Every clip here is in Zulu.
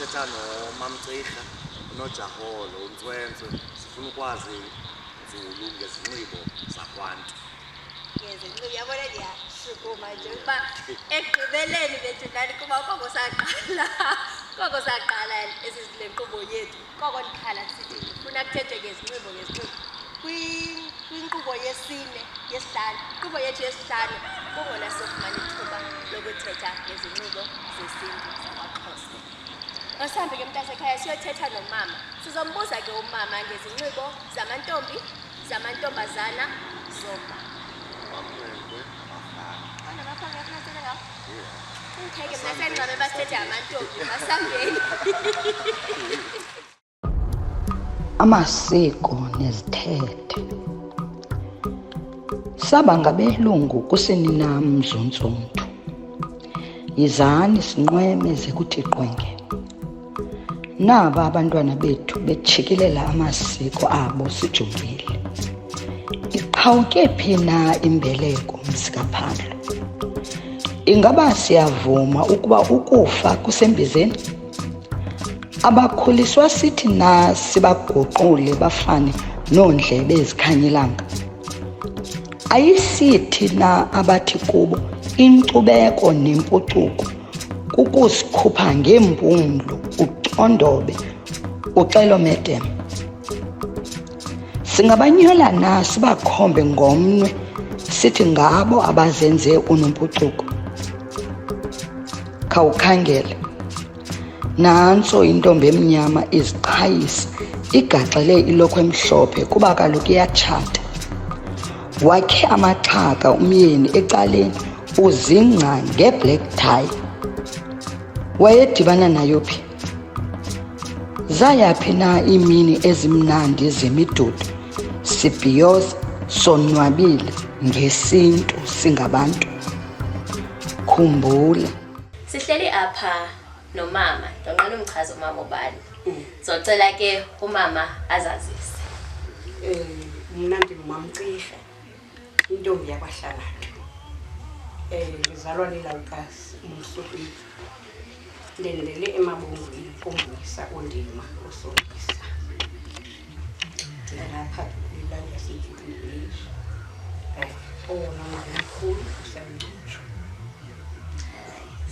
uthetha noMamCirha, uNojaholo, uNtswenzwe, sifuna ukwazi nzulu ngezinxibo zakwantu. Ngezinxibo yabona ndiyashukuma nje ukuba ekugqibeleni bethu ndani kuba koko saqala le nkqubo yethu koko ndikhala sithi funa kuthethwe ngezinxibo kwinkqubo yesihlanu inkqubo yethu yesihlanu kungona sofumana ithuba lokuthetha ngezinxibo zesintu zakwaXhosa. Masihambe ke mntasekhaya siyothetha nomama, sizombuza ke umama ngezinxibo zamantombi zamantombazana zomba. Okay, mnasengabe basithethe amantombi masambeni. Amasiko nezithethe. Saba ngabelungu kusenina mzontsonto. Yizani sinqweme zekuthi qwenge. Naba abantwana bethu bechikilela amasiko abo sijongile. Iqhawuke phi na imbeleko msikaphandle? Ingaba siyavuma ukuba ukufa kusembizeni? Abakhuliswa sithi na sibaguqule bafane noondlebe ezikhanyilanga? Ayisithi na abathi kubo inkcubeko nempucuko kukusikhupha ngembumlo ucondobe uxelomedem? Singabanyola na sibakhombe ngomnwe sithi ngabo abazenze unompucuko? Khawukhangele, nantso intombi emnyama iziqhayisa igaxele ilokhwe emhlophe kuba kaloku iyatshata. Wakhe amaxhaka umyeni ecaleni uzingca ngeblack tie. Wayedibana nayo phi? Zayaphi na imini ezimnandi zemidudu sibhiyoza sonwabile ngesintu singabantu? Khumbula Sihleli apha nomama, ndonqena umchaza umama ubani. Zocela ke umama azazise. Mina ndingumamCirha, intombi yakwaHlabathu. Ngizalwa liLawukazi uMhluphisi. Ndendele eMabungwini kuMvisa uNdima uSompisa. Ndilapha kwilali yaseJulius. Owona mkhulu usemncinci.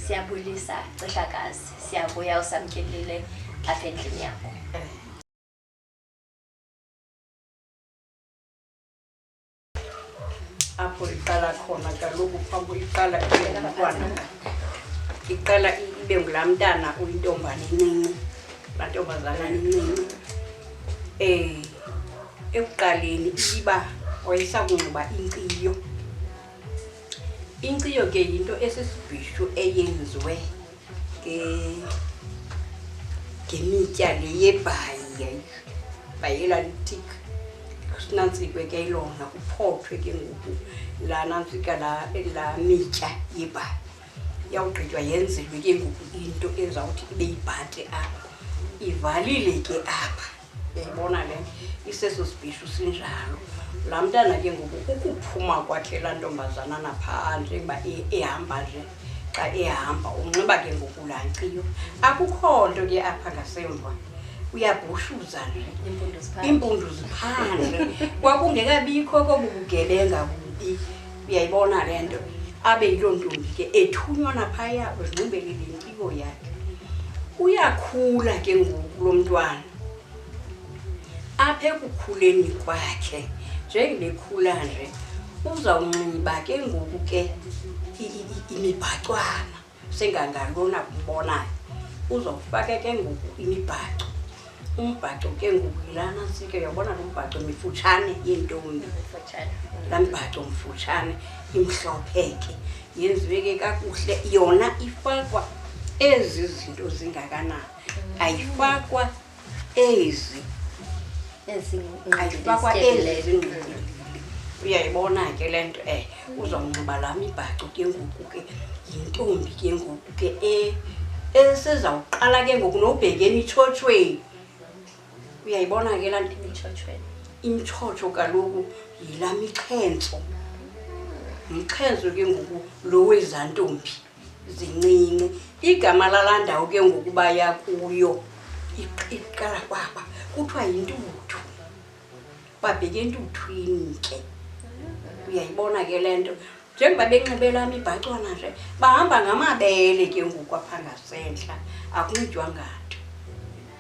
Siyabulisa Cirhakazi, siyabuya usamkelile apha endlini yakho. Apho iqala khona kaloku phambi iqala ngumntwana. Iqala ibe ngulaa mntana uyintombane encinci, laa ntombazana encinci. Ekuqaleni iba wayesakunxiba inkciyo. Inkciyo ke yinto esisibhishu eyenziwe ngemitya le yebhayi, bhayi elalitika. Sinantsikwe ke ilona kuphothwe ke ngoku laa nantsika laa mitya yebhayi. Yawugqitywa yenzelwe ke ngoku into ezawuthi ibe yibhati apha. Ivalile ke apha. Uyayibona le iseso sibhishu sinjalo. Laa mntana ke ngoku ukuphuma kwakhe laa ntombazana naphandle uba ehamba nje xa ehamba unxiba ke ngoku laa nkciyo. Akukho nto ke apha ngasemva, uyabhushuza nje iimpundu ziphandle. Kwakungekabikho kobu bugebenga bubi, uyayibona le nto. Abe yiloo ntombi ke ethunywa naphaya uzinxibele le nkciyo yakhe. Uyakhula ke ngoku lo mntwana. Apha ekukhuleni kwakhe njengekhula nje uzawunxiba ke ngoku ke imibhacwana sengangalona kubonayo. Uzawufaka ke ngoku imibhaco. Umbhaco ke ngoku yilana sike uyabona lo mbhaco mifutshane yentombi. Laa mbhaco mfutshane imhlophe ke yenziwe ke kakuhle. Yona ifakwa ezi zinto zingakanani, ayifakwa ezi ayifakwa ezi. Uyayibona ke le nto uzawunxiba laa mibhaco ke ngoku ke yintombi ke ngoku ke esezawuqala ke ngoku nobheka emitshotshweni. Uyayibona ke laa nto imitshotsho kaloku yilaa mixhentso. Mixhentso ke ngoku lo wezaa ntombi zincinci. Igama lalandawo ke ngokuba yakuyo iqala kwaba kuthiwa yintuthu. Babheke entuthwini ke. Uyayibona ke le nto njengoba benxibela imibhacwana nje bahamba ngamabele ke ngoku apha ngasentla akunxitywa nto.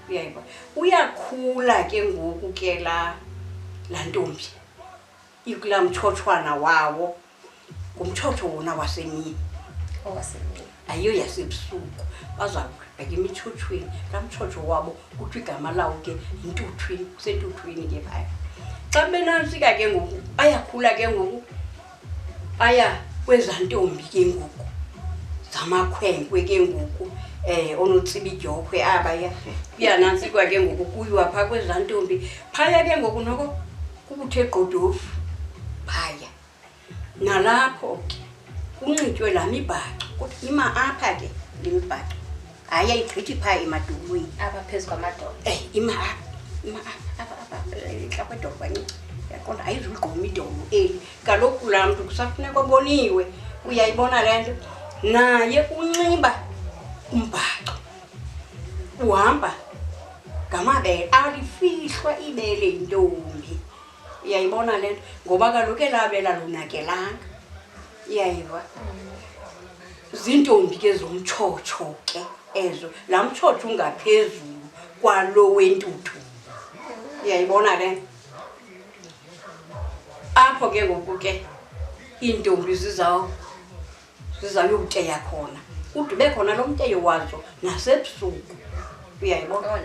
Uyayibona uyakhula ke ngoku ke la ntombi ikulaa mtshotshwana wawo ngumtshotsho wona wasemini ayiyo yasebusuku bazawubheka emithotshweni laa mtshotsho wabo kuthiwa igama lawo ke yintuthwini kusentuthwini ke phaya. Xa benantsika ke ngoku bayakhula ke ngoku baya kweza ntombi ke ngoku zamakhwenkwe ke ngoku onotsibidyokwe abaya kuyanantsikwa ke ngoku kuyiwa phaa kweza ntombi phaya ke ngoku noko kubuthe qodofu phaya nalapho ke kunxitywe laa mibhaco kodwa ima apha ke le mibhaco hayi ayigqithi phaa emadolweni apha phezu kwamadolo ima apha xa kwedolo kancinci yaqonda ayizulugqoma idolo eli kaloku laa mntu kusafuneka oboniwe. Uyayibona le nto naye unxiba umbhaco uhamba ngamabele alifihlwa ibele intombi. Uyayibona le nto ngoba kaloku elabela lunakelanga. Uyayiva zintombi ke zomtshotsho ke ezo laa mtshotsho ungaphezulu kwalo wentuthu. Uyayibona le nto apho ke ngoku ke iintombi zizawuyoteya khona udube khona lo mteyo wazo nasebusuku. Uyayibona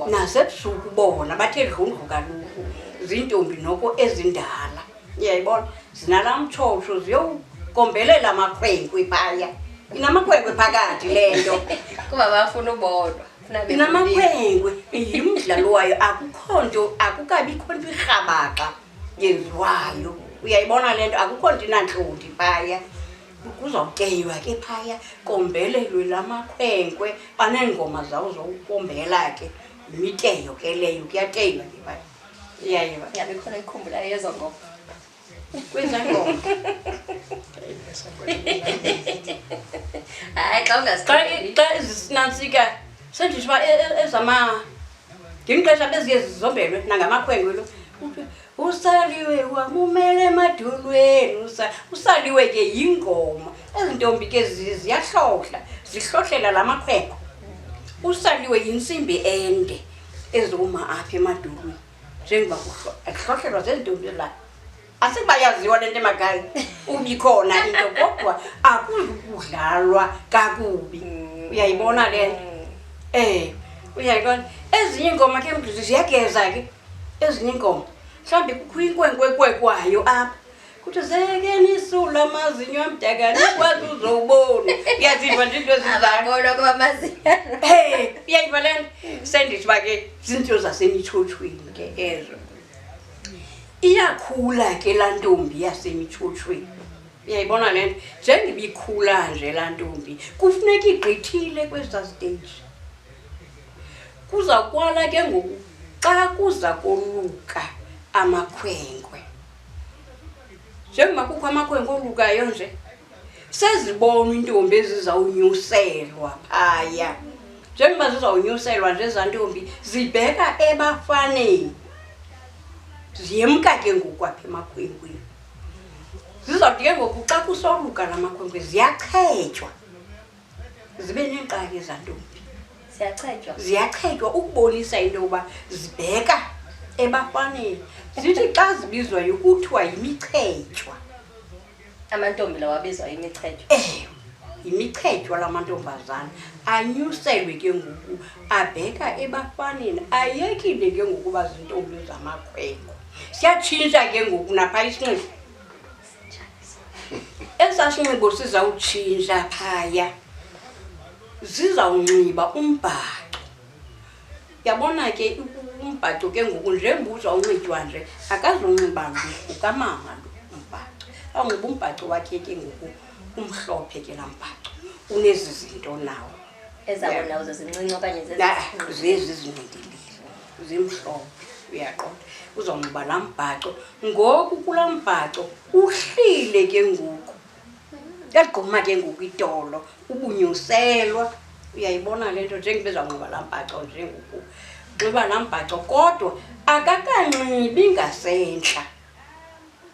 nasebusuku bona bathe dlundlu kaloku zintombi noko ezindala. Uyayibona zinalaa mtshotsho ziyowukombelela amakhwenkwe phaya inamakhwenkwe phakathi le nto kuba bafuna ubonwa inamakhwenkwe yimdlalo wayo akukho nto akukabikho nto irhabaxa yenziwayo. Uyayibona le nto akukho nto inantlonti phaya kuzawuteyiwa ke phaya kombelelwe la makhwenkwe baneengoma zawo zokukombela ke yimiteyo ke leyo kuyateywa ke phaya. Uyayiva yabe khona ikhumbulayo yezo ngoma kwenza ngoma hayi xa ezisinantsika sendisho uba ngexesha beziye zizombelwe nangamakhwenkwe lo usaliwe wamumele emadolweni usaliwe ke yingoma. Ezi ntombi ke ziyahlohla zihlohlela la makhwenkwe. Usaliwe yintsimbi ende ezoma apha emadolweni njengoba kuhlohlelwa zezi ntombi la asikubayaziwa le nto emakhaya ubikhona into kodwa akuzukudlalwa kakubi. Uyayibona le nto uyayibona ezinye iingoma ke mntu ziyageza ke ezinye iingoma mhlawumbi kukho inkwenkwenkwenkwayo apha kuthi zekenisula amazinyo amdakani kwazi uzowubona. Uyaziva nje into ezizabona kwamazinyo uyayiva le nto sendithi uba ke zinto zasemithotshweni ke ezo. Iyakhula ke laa ntombi yasemithotshweni. Uyayibona le nto njengoba ikhula nje laa ntombi kufuneka igqithile kwezaa stage. Kuza kwala ke ngoku xa kuza koluka amakhwenkwe njengoba kukho amakhwenkwe olukayo nje sezibona intombi ezizawunyuselwa phaya. Njengoba zizawunyuselwa nje ezaa ntombi zibheka ebafaneni ziyemka ke ngoku apha emakhwenkweni. Zizawuthi ke ngoku xa kusoluka la makhwenkwe ziyachetywa zibe neenqaki ezaa ntombi ziyachetywa ukubonisa into yokuba zibheka ebafaneni. Zithi xa zibizwayo kuthiwa yimichetywa. Amantombi lawo abizwa yimichetywa. Yimichetywa la mantombazana anyuselwe ke ngoku abheka ebafaneni ayekile ke ngokuba zintombi zamakhwenkwe. Siyatshintsha ke ngoku napha isinxibo esaa sinxibo sizawutshintsha phaya zizawunxiba umbhaco. Yabona ke umbhaco ke ngoku njengoba uzawunxitywa nje akazunxiba kamama lo umbhaco awunxiba umbhaco wakhe ke ngoku umhlophe ke laa mbhaco unezi zinto nawo ezabo nawo zincinci okanye zezi zinxibelile zimhlophe. Uyaqonda uzawunxiba laa mbhaco ngoku kulaa mbhaco uhlile ke ngoku kagquma ke ngokitolo ubunyuselwa uyayibona lento njengibezwa ngoba lamphaco njengoku ngoba lamphaco kodwa akakanxibi ngasentla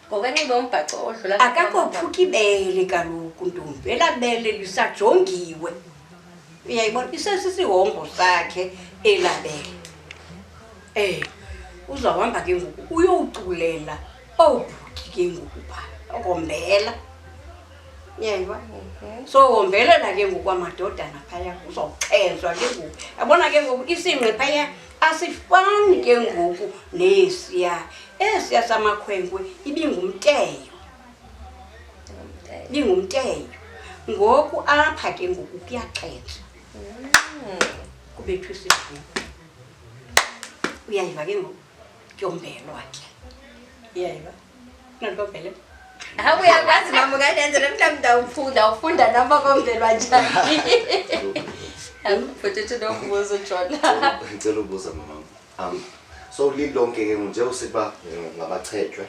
ngokanxibe umbhaco odlula akakophuki ibele kaloku ntombi elabele lisajongiwe uyayibona isesisihombo sakhe elabele uzawuhamba ke ngoku uyowuculela obhuti ke ngoku phaa okombela uyayiba so wombelela ke ngoku amadodana phaya uzawuxhenzwa ke ngoku yabona ke ngoku isinqe phaya asifani ke ngoku nesiya esiya samakhwenkwe ibingumteyo ngoku apha ke ngoku kuyaxhenzwa kubethwa isivuno uyayiva ke ngoku kuyombelwa ke uyayiva nantombele uyakwazi mama ukandenzela mhlawumbe ufunda namba kombelwa njani futhi nombuzo Jona ngicela ubuza mama so lilonke ke nje usiba ngabachethwe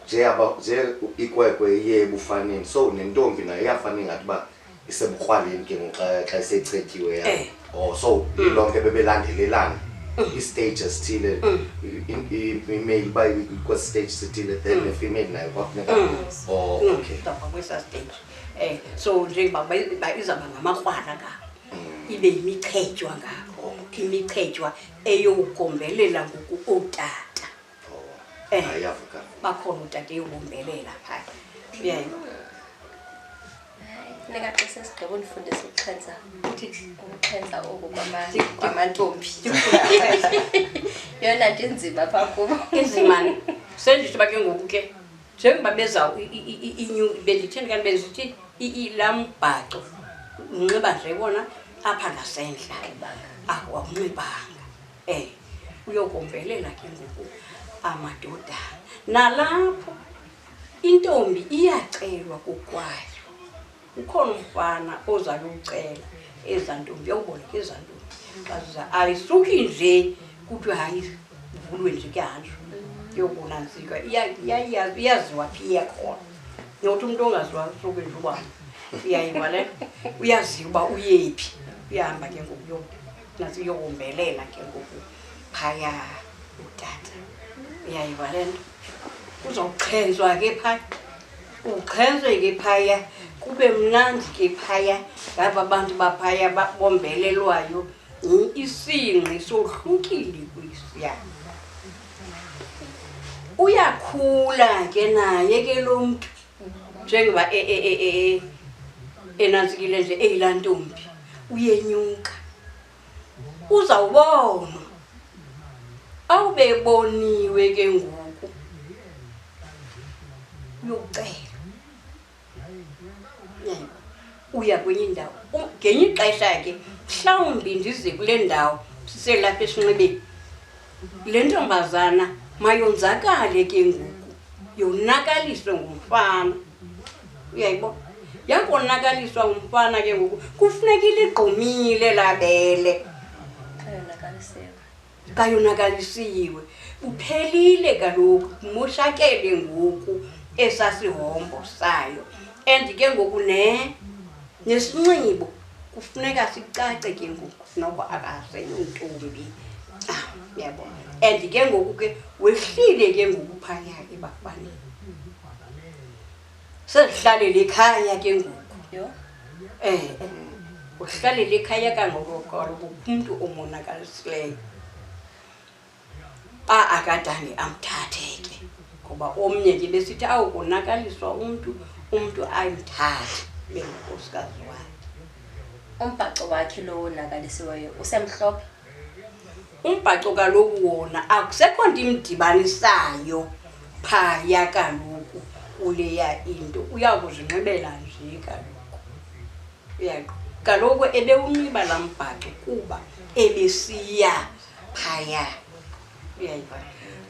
nje ikwekwe yebufaneni so nentombi nayo iyafana ngathi ba isebukhwaleni ke ngoxa isechethiwe ya so lilonke bebelandelelana i-stage esithile i-male by kwa-stage sithile then ne-female nayo kwafuneka okay kwesa stage so njengoba izaba ngamakrwala ngabo ibe yimichetshwa ngabo imichetshwa eyogombelela ngoku otata ayavuka bakhona utata eyogombelela phaya uyayiba nekaxese sigqibo ndifundisa ukuxhenza oku kwamantombi yona ndinzima phaa kubo inzimane sendithi ba ke ngoku ke njengoba beza benditheni kanti bezithi ilambhaco unxiba nje bona apha ngasendla akunxibanga uyokombelela ke ngoku amadodana nalapho intombi iyacelwa kokwayo ukhona umfana ozayucela ezantombi yawuboleka ezantombi baziza ayisuki nje kuthi hayi uvulwe nje kanjalo yobunanzika iyaziwa phi khona nokuthi umuntu ongaziwa suke nje ubani uyayiba le uyaziwa uba uyephi uyahamba ke ngoku nasi yokumbelela ke ngoku phaya utata uyayiba le nto uzawuxhenzwa ke phaya uxhenzwe ke phaya kube mnandi ke phaya ngaba abantu baphaya babombelelwayo isinqi sohlukile kwisiya uyakhula ke naye ke lo muntu njengoba enanzikile nje eyilantombi uyenyuka uzawubona awubeboniwe ke ngoku uyocela uya kwenye indawo ngenye ixesha ke mhlawumbi ndize kule ndawo siselapha esinxibeni le ntombazana mayonzakale ke ngoku yonakaliswe ngumfana uyayibona yakonakaliswa ngumfana ke ngoku kufunekile igqumile labele kayonakalisiwe uphelile kaloku moshakele ngoku esasihombo sayo and ke ngoku nesinxibo kufuneka sicace ke ngoku noko akasentombi uyabona and ke ngoku ke wehlile ke ngoku phaya ebafaneni sesihlalela ekhaya ke ngoku uhlalela ekhaya kangoko umuntu omonakalisileyo akadani amthathe ke ngoba omnye ke besithi awukonakaliswa umuntu ayimthathe benkosikazi wakhe umbhaco wakhe lo wonakalisiweyo usemhlophe umbhaco kaloku wona akusekho nto imdibanisayo phaya kaloku kuleya into uyakuzinxibela nje kaloku kaloku ebewunxiba laa mbhaco kuba ebesiya phaya uyayiva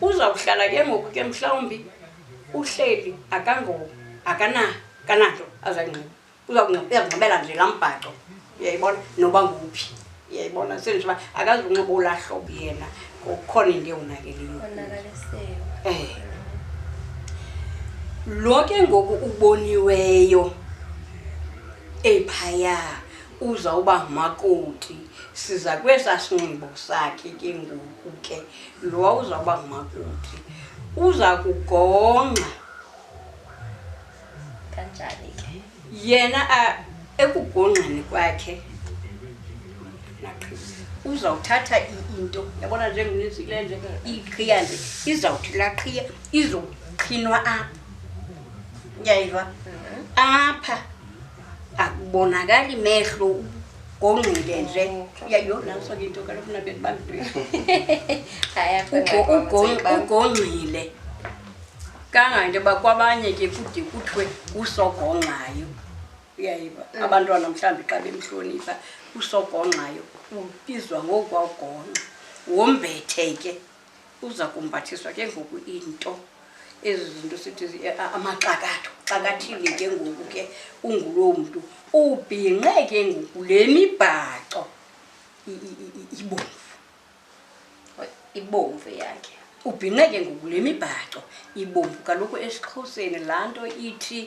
uzawuhlala ke ngoku ke mhlawumbi uhleli akananto azakunxiba uyakunxibela nje laa mbhaco uyayibona noba nguphi uyayibona senje uba akazunxiba olahlobo yena ngokukhona into ewonakeleyo lo ke ngoku uboniweyo ephaya uzawuba ngumakoti siza kwesa sinxibo sakhe ke ngoku ke lo uzawuba ngumakoti uza kugongqa kanjani ke yena ekugongqeni kwakhe uzawuthatha into yabona njengonizikile nje iqhiya nje izawuthi laa qhiya izoqhinwa apha yayiva apha akubonakali mehlo ugongqile nje yayona soke into kaloku nabeni ugongqile kangante uba kwabanye ke kude kuthiwe usogongqayo uyayiva abantwana mhlawumbi xa bemhlonipha usogongqayo ubizwa ngokwagongqa wombethe ke uza kumbathiswa ke ngoku into ezi zinto sithi amaxakatho xakathile ke ngoku ke unguloo mntu ubhinqe ke ngoku le mibhaco ibomvu yakhe ubhinqe ke ngoku le mibhaco ibomvu kaloku esiXhoseni laa nto ithi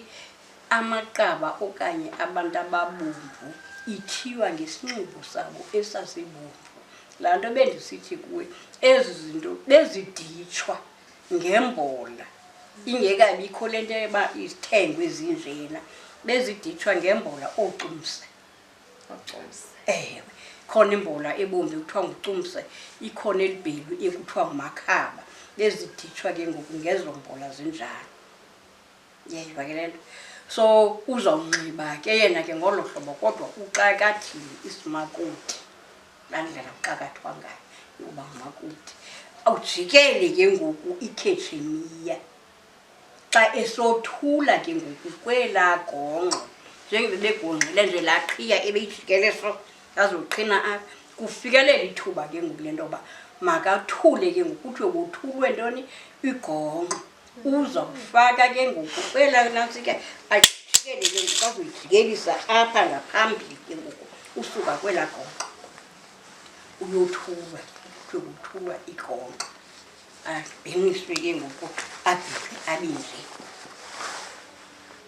amaqaba okanye abantu ababomvu ithiywa ngesinxibo sabo esasibomvu laa nto bendisithi kuwe ezi zinto beziditshwa ngembola ingekabikho le nto eba izithengwe ezinjena beziditshwa ngembola oocumse ewe khona imbola ebomvu ekuthiwa ngucumse ikhona elibhelu ekuthiwa ngumakhaba beziditshwa ke ngoku ngezo mbola zinjalo yeyiva ke le nto so uzawunxiba ke yena ke ngolo hlobo kodwa uxakathile isimakoti laa ndlela uxakathwa ngayo yokuba ngumakoti awujikele ke ngoku ikhetshemiya xa esothula ke ngoku kwelaa gongqo njengebegongqile nje laa qhiya ebeyijikele so azoqhina apha kufikelela ithuba ke ngoku le nto yoba makathule ke ngoku kuthiwe wothulwe ntoni igongqo uzawufaka ke ngoku kwelaa nantsi ke ajikele ke ngoku azoyijikelisa apha ngaphambili ke ngoku usuka kwelaa gongqo uyothulwa kuthiwe wothulwa igongqo abhinqiswe ke ngoku abhinqe abinje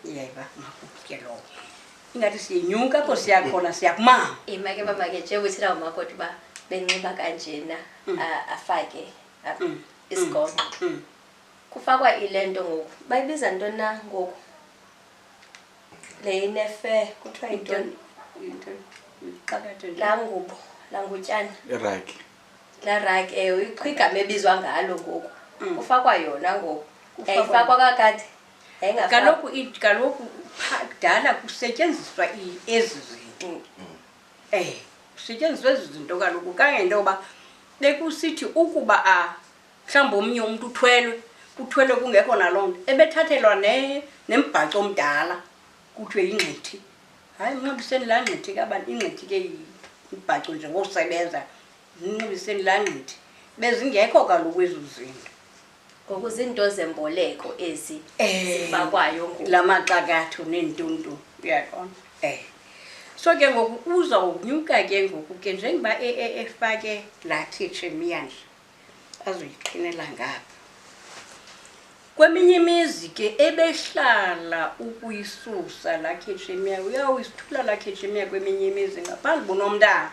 iyayiva makoti ke lowo ingathi siyenyuka apho siyakhona siyakumama imake mama ke njengoba uthina umakoti uba benxiba kanjena afake isigongqo kufakwa ile nto ngoku bayibiza ntoni na ngoku le inefe kuthiwa yintoni laa ngubo laa ngutyana iraki laa raki ikho igama ebizwa ngalo ngoku kufakwa yona ngoku yayifakwa kakade kaloku kudala kusetyenziswa ezi zinto kusetyenziswa ezi zinto kaloku kangento yoba bekusithi ukuba mhlawumbi omnye umntu uthwelwe kungekho naloo nto ebethathelwa nembhaco omdala kuthiwe yingqithi hayi mnxibiseni laa ngqithi kabantu ingqithi ke imbhaco nje ngokusebenza mnxibiseni laa ngqithi bezingekho kaloku ezo zinto ngoku zinto zemboleko ezi zifakwayo ngoku la maxakatho neentonto uyaqona so ke ngoku uzawunyuka ke ngoku ke njengoba efake laa khetshemiya nje azoyiqhinela ngapha kweminye imizi ke ebehlala ukuyisusa laa khetshemiya uyawuyisithula laa khetshemiya kweminye imizi ngaphandle bonomntana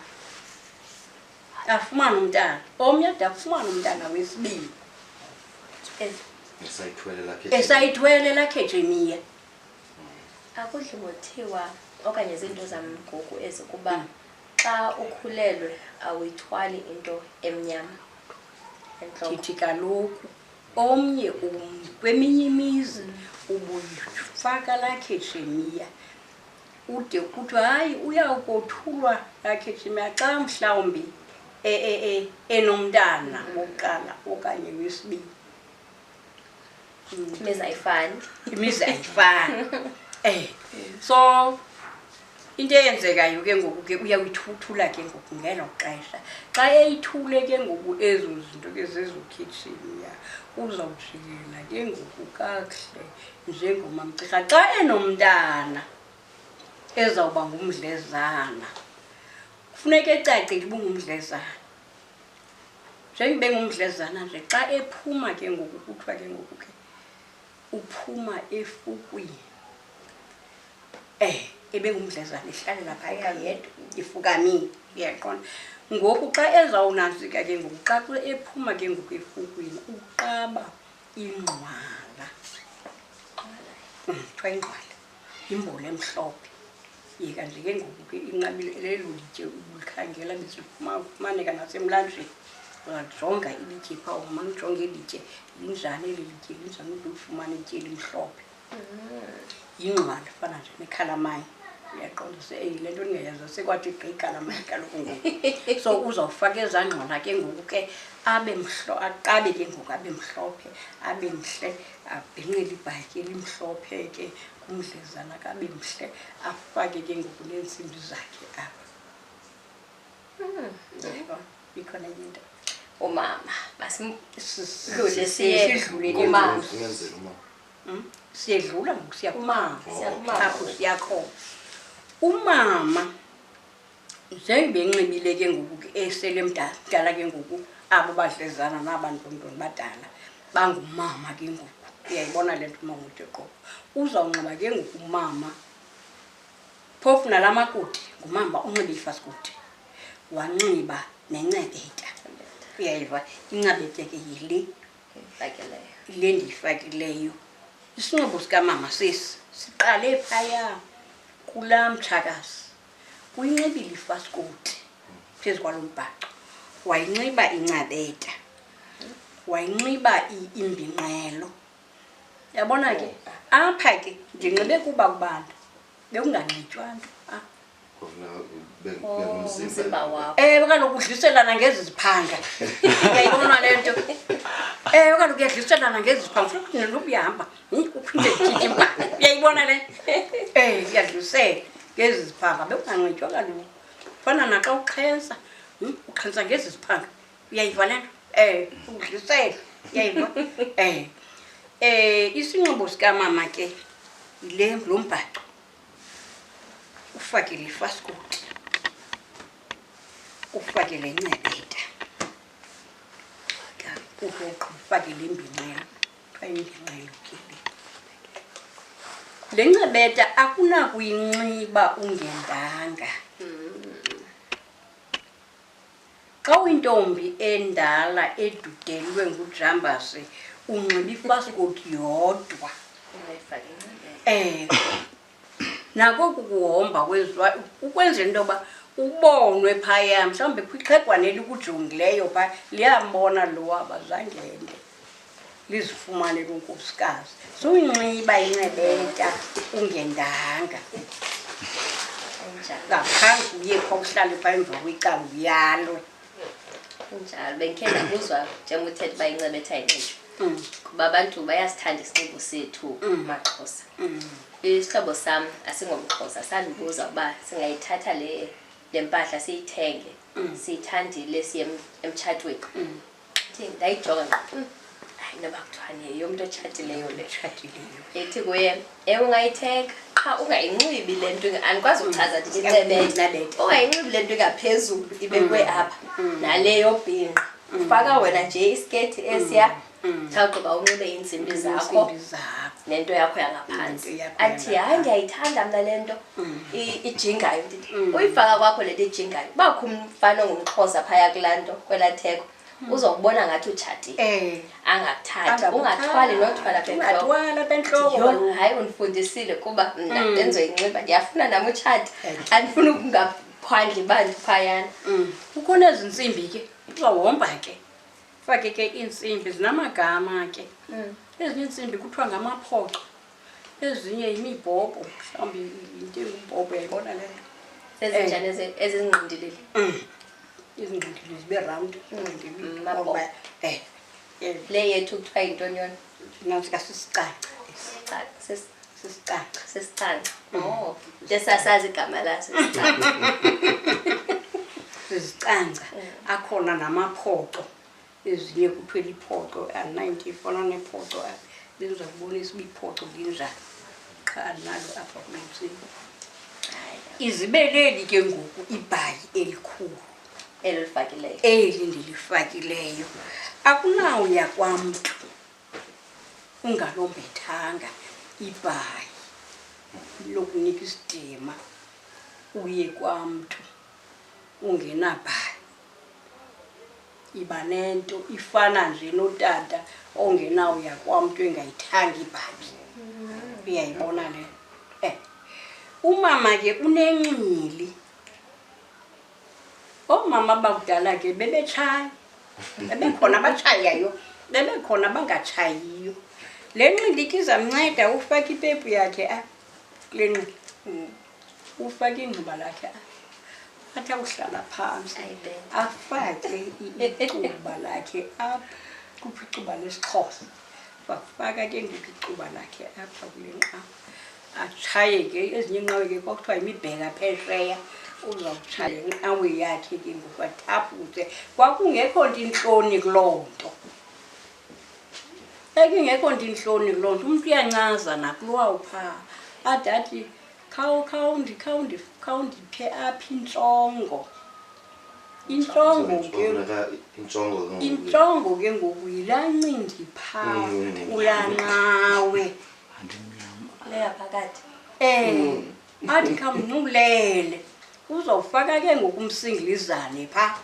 afumane umntana omnye ade afumane umntana wesibini esayithwele laa khetshemiya akudli ngothiwa okanye zinto zam ngoku ezi kuba xa ukhulelwe awuyithwali into emnyama entloko thithi kaloku omnye kweminye imizi ubuyifaka laa khetshemiya ude kuthiwa hayi uyawukothulwa laa khetshemiya xa mhlawumbi enomntana wokuqala okanye wesibini imizi ayifani imizi ayifani so into eyenzekayo ke ngoku ke uyawuyithuthula ke ngoku ngelo xesha xa eyithule ke ngoku ezo zinto ke zezokhethshemiya uzawujikela ke ngoku kakuhle njengomamcirha xa enomntana ezawuba ngumdlezana kufuneka ecacile uba ungumdlezana njengoba engumdlezana nje xa ephuma ke ngoku kuthiwa ke ngoku ke uphuma efukwini ebengumdlezane ehlale lapha yedwa ifukamile uyaqonda ngoku xa ezawunantsika ke ngoku xa ephuma ke ngoku efukwini uqaba ingqwala kuthiwa ingqwala imbolo emhlophe yeka nje ke ngoku ke inqabile lelo litye ulikhangela besifumaneka nasemlanjeni uyajonga ilitye phaa umane ujonge ilitye linjani eli litye linjani ude ufumane itye elimhlophe yingqwala fana nje nekhalamayi uyaqonda le nto ndingayenza sekwathi igqikhalamayi kaloku ngoku so uzawufaka ezaa ngqwala ke ngoku ke aqabe ke ngoku abe mhlophe abe mhle abhinqele ibhatyi elimhlophe ke kumdlezana kabe mhle afake ke ngoku neentsimbi zakhe apha ikhona into umama sidlule umama siyedlula ngoku siya kumama Siyakumama. apho siyakhona umama njengebenxibile ke ngoku ke esele mdala ke ngoku abo badlezana nabantontoni badala bangumama ke ngoku uyayibona le nto umama uthi qo uzawunxiba ke ngoku umama phofu nalamakoti ngumama unxibe ifaskoti wanxiba nencebeta uyayiva incebeta ke yile le ndiyifakileyo isinxibo sikamama siqale phaya kulaa mtshakazi uyinxibile ifaskoti phezu kwalo mbhaco wayinxiba incebeta wayinxiba imbinqelo yabona ke apha ke ndinxibe kuba kubantu bekunganxitywa nto umzimba wakho kaloku udliselana ngezi ziphanga uyayibona le nto kaloku uyadliselana ngezi ziphanga funa ukuthi nelo uyahamba uphinde uthithe imbala uyayibona le uyadlisela ngezi ziphanga bekunganxitywa kaloku fana naxa uxhensa uxhensa ngezi ziphanga uyayiva le nto udlisela uyayiva isinxibo sikamama ke lo mbhaco ufakile ifaskoti ufakile incebeta ufakile imbinqelo imbinqelo le ncebeta akunakuyinxiba ungendanga xa uyintombi endala edudelwe ngujambasi unxiba ifaskoti yodwa nako kukuhomba kwenziwa ukwenzela into yoba ubonwe phaya mhlawumbi kwixhegwane elikujongileyo phaa liyambona lo abazangende lizifumane lunkosikazi suyinxiba incebeta ungendanga ngaphandle uye phaa uhlale phaa emva kwecalu uyalwe kunjalo bengikhe ndabuzwa njengoba uthetha uba incebeta ayinxitywa kuba abantu bayasithanda isinxibo sethu maXhosa isihlobo sam asingomXhosa sandibuza uba singayithatha le mpahla siyithenge siyithandile siye emtshatweni ndayijonga hayi noba kuthiwane yomntu otshatileyo le ethi kuye ungayithenga qha ungayinxibi le nto andikwazi ukuchaza ndithi incebeta ungayinxibi le nto ingaphezulu ibekwe apha nale yobhinqa faka wena nje isiketi esiya thawugqiba unxibe iintsimbi zakho nento yakho yangaphantsi athi hayi ndiyayithanda mna le nto ijingayo ndithi uyifaka kwakho le nto ijingayo bakho umfana ongumXhosa phaya kulaa nto kwelaa theko uzokubona ngathi utshatile angakuthathi ungathwali nothwala bentloko hayi undifundisile kuba mna ndenzoyinxiba ndiyafuna nam utshati andifuna ukungaphandle bantu phayana kukhona ezi ntsimbi ke uzawuhomba ke fake ke iintsimbi zinamagama ke ezinye iintsimbi kuthiwa ngamaphoxo ezinye yimibhobho mhlawumbi yinto engumbhobho yayibona le nto sezinjani ezingqindilili izingqindilili zibe rawundi le yethu kuthiwa yintoni yona nantsika sisicanca sisicanca nje sasazi igama laso sizicanca akhona namaphoxo ezinye kuthiwa liphoxo a-90 fana nephoxo benza kubonisa uba iphoxo linjani qha nalo apha kulemsimbi izibeleli ke ngoku ibhayi elikhulu elifakileyo eli ndilifakileyo akunawuya kwamntu ungalombethanga ibhayi lokunika isidima uye kwamntu ungenabhayi iba nento ifana nje notata ongenawuya kwamntu engayithanga ibhayi uyayibona le umama ke unenxili omama bakudala ke bebetshaya bebekhona abatshayayo bebekhona abangatshayiyo le nxili ke izamnceda ufaka ipepu yakhe kule nxili ufake ingcuba lakhe athi awuhlala phantsi afake icuba lakhe apha kuphi icuba lesixhosa wafaka ke ngoku icuba lakhe apha kule nqawe atshaye ke ezinye inqawe ke kwakuthiwa yimibheka phesheya uzawutshaya inqawe yakhe ke ngoku athaphuthe kwakungekho nto intloni kuloo nto ekungekho nto intloni kuloo nto umntu uyancaza nakulowawu phaa ade athi khawundiphe apha intsongo intsongo ke ngoku yilaa ncindi phaa kulaa nqawe leyaphakathi athi khawundinxulele uzawufaka ke ngoku umsingilizane phaa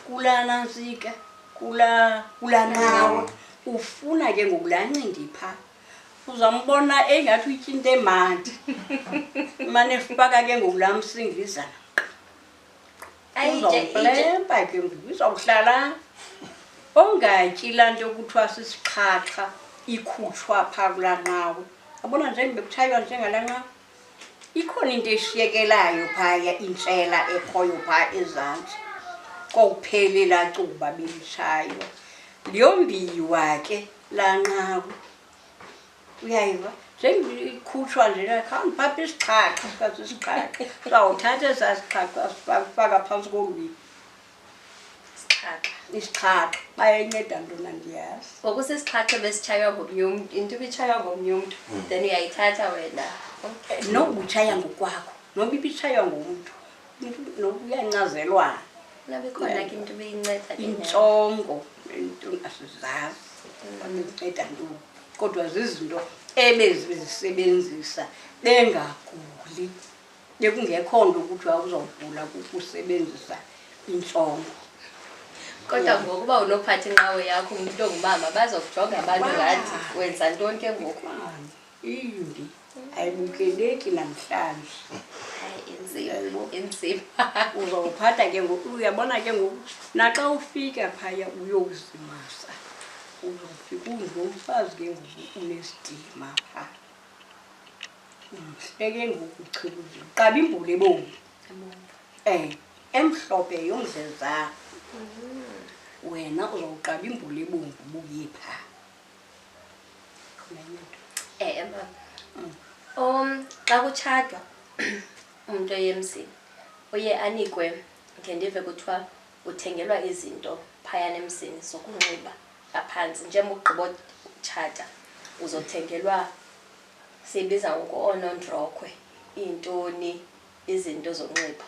kulaa nantsika kulaa nqawe ufuna ke ngoku laa ncindi phaa uzambona engathi utya into emandi mane efaka ke ngoku laa msingilizana uzawuplempa ke ngoku izawuhlala ongatyi laa nto kuthiwa sisiqhaqha ikhutshwa phaa kulaa nqawe abona njengekutshaywa njengalaa nqawe ikhona into eshiyekelayo phaya intshela ekhoyo phaa ezantsi kokuphele laa cuba belitshaywa liyombiwa ke laa nqawe uyayiva njengikhutshwa nje khawundipapha isiqhaqha sisisiqhaqha uzawuthatha esaa siqhaqha sifaka phantsi kolwimi isiqhaqha bayayinceda ntona ndiyazi ngokusisiqhaqha besitshaywa ngomnye umntu into ibitshaywa ngomnye umntu then uyayithatha wena noba utshaya ngokwakho noba ibitshaywa ngumntu noba uyancazelwana nabekhona ke into beyinceda intsongo into asizazi banenceda ntoni kodwa zizinto ebezisebenzisa bengaguli bekungekho nto ukuthi uzawugula kukusebenzisa intsongo kodwa ngokuba unophatha inqawe yakho umuntu ongumama bazokujonga abantu ngathi wenza ntoni ke ngoku imbi ayibukeleki namhlanje inzima uzawuphatha ke ngoku uyabona ke ngoku naxa ufika phaya uyokuzimasa uzofika ungumfazi ke ngoku unesidima phaa umhle ke ngoku uchibuzile qaba imbulu ebomvu emhlophe yomdlezana wena uzawuqaba imbulu ebomvu buye phaa xa kutshadwa umuntu oyemzini uye anikwe khe ndive kuthiwa uthengelwa izinto phayana emzini zokunxiba aphantsi njengoba ugqiba utshata uzothengelwa siyibiza ngoonondrokhwe iintoni izinto zokunxiba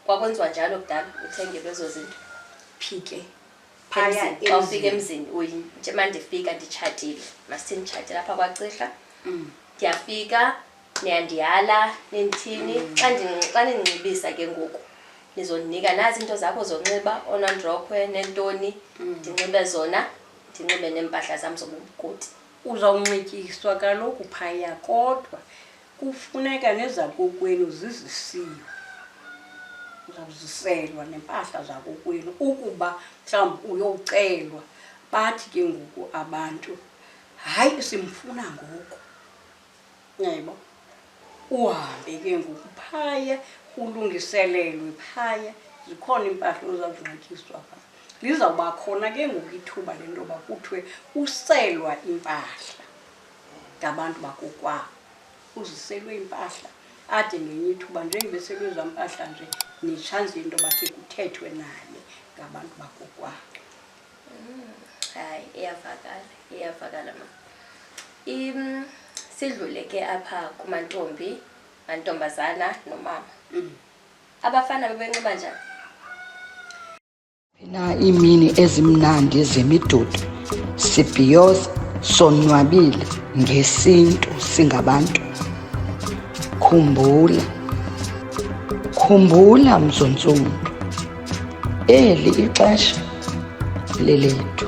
kwakwenziwa njalo kudala uthengelwe ezo zinto phike phaya xa ufika emzini nje mandifika nditshatile masithi nditshatile apha kwacirha ndiyafika niyandiyala nindithini xa nindincibisa ke ngoku nizondinika nazi into zakho zonxiba oonondrokhwe neentoni ndinxibe zona ndinxibe neempahla zam zobukoti uzawunxityiswa kaloku phaya kodwa kufuneka nezakokwenu zizisiwe uzawuziselwa nempahla zakokwenu ukuba mhlawumbi uyowucelwa bathi ke ngoku abantu hayi simfuna ngoku yebo uhambe ke ngoku phaya ulungiselelwe phaya zikhona impahla ozawuzinxityiswa phaa lizawuba khona ke ngoku ithuba lento yoba kuthiwe uselwa impahla ngabantu bakokwabo uziselwe impahla ade ngenye ithuba njengebeselwe ezaa mpahla nje nitshanze into bakhe kuthethwe naye ngabantu bakokwabo hayi iyavakala ma sidlule ke apha kumantombi mantombazana nomama abafana bebenxiba njani na iimini ezimnandi zemidudu sibhiyoza sonwabile ngesintu singabantu. Khumbula mzontsundu, eli ixesha lelethu.